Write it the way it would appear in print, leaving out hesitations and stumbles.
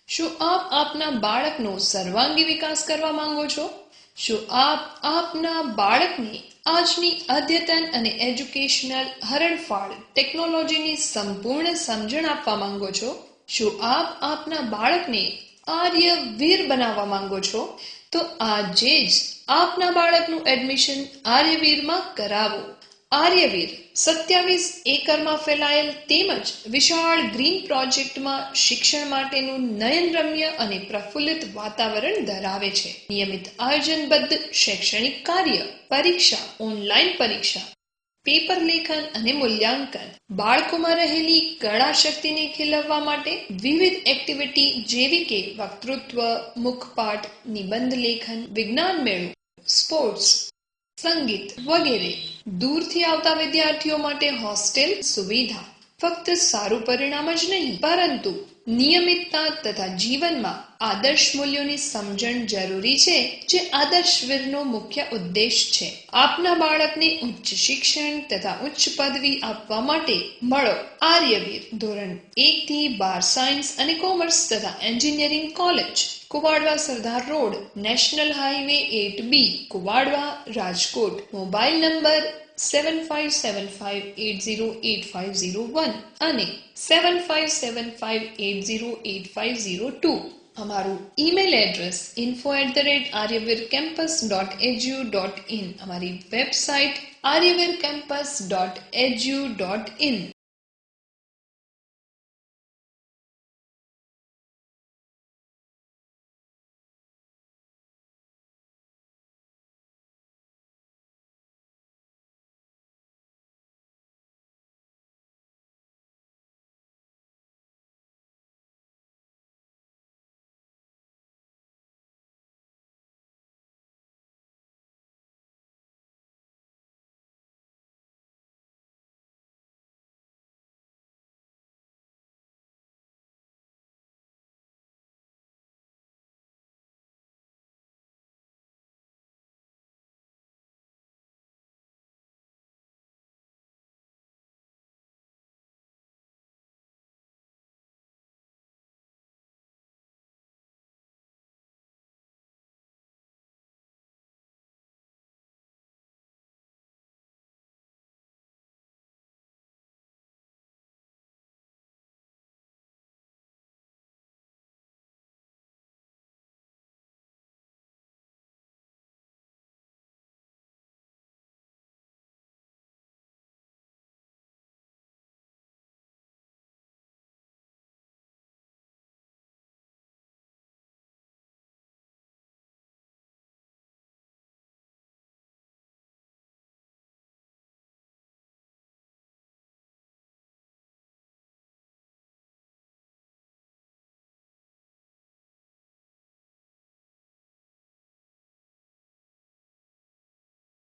શું આપ આપના બાળકનો સર્વાંગી વિકાસ કરવા માંગો છો? શું આપ આપના બાળકને આજની અદ્યતન અને એજ્યુકેશનલ હરણફાળ ટેકનોલોજીની સંપૂર્ણ સમજણ આપવા માંગો છો? શું આપ આપના બાળકને આર્યવીર બનાવવા માંગો છો? તો આજે જ આપના બાળકનું એડમિશન આર્યવીરમાં કરાવો. આર્યવીર 27 એકરમાં ફેલાયેલ તેમજ વિશાળ ગ્રીન પ્રોજેક્ટમાં શિક્ષણ માટેનું નયનરમ્ય અને પ્રફુલ્લિત વાતાવરણ ધરાવે છે. નિયમિત આયોજનબદ્ધ શૈક્ષણિક કાર્ય, પરીક્ષા, ઓનલાઈન પરીક્ષા, પેપર લેખન અને મૂલ્યાંકન, બાળકોમાં રહેલી કળા શક્તિને ખીલવવા માટે વિવિધ એક્ટિવિટી જેવી કે વક્તૃત્વ, મુખપાઠ, નિબંધ લેખન, વિજ્ઞાન મેળો, સ્પોર્ટ્સ, સંગીત વગેરે. દૂરથી આવતા વિદ્યાર્થીઓ માટે હોસ્ટેલ સુવિધા. ફક્ત સારું પરિણામ જ નહીં, પરંતુ નિયમિતતા તથા જીવનમાં આદર્શ મૂલ્યોની સમજણ જરૂરી છે, જે આદર્શવીરનો મુખ્ય ઉદ્દેશ છે. આપના બાળકને ઉચ્ચ શિક્ષણ તથા ઉચ્ચ પદવી આપવા માટે મળો આર્યવીર ધોરણ 1 થી 12 સાયન્સ અને કોમર્સ તથા એન્જિનિયરિંગ કોલેજ, કુવાડવા સરદાર road, national highway 8B, Kuvadva, Rajkot. Mobile number 7575808501 અને 7575808502. અમારું ઈમેલ એડ્રેસ info@aryavircampus.edu.in. અમારી વેબસાઇટ aryavircampus.edu.in.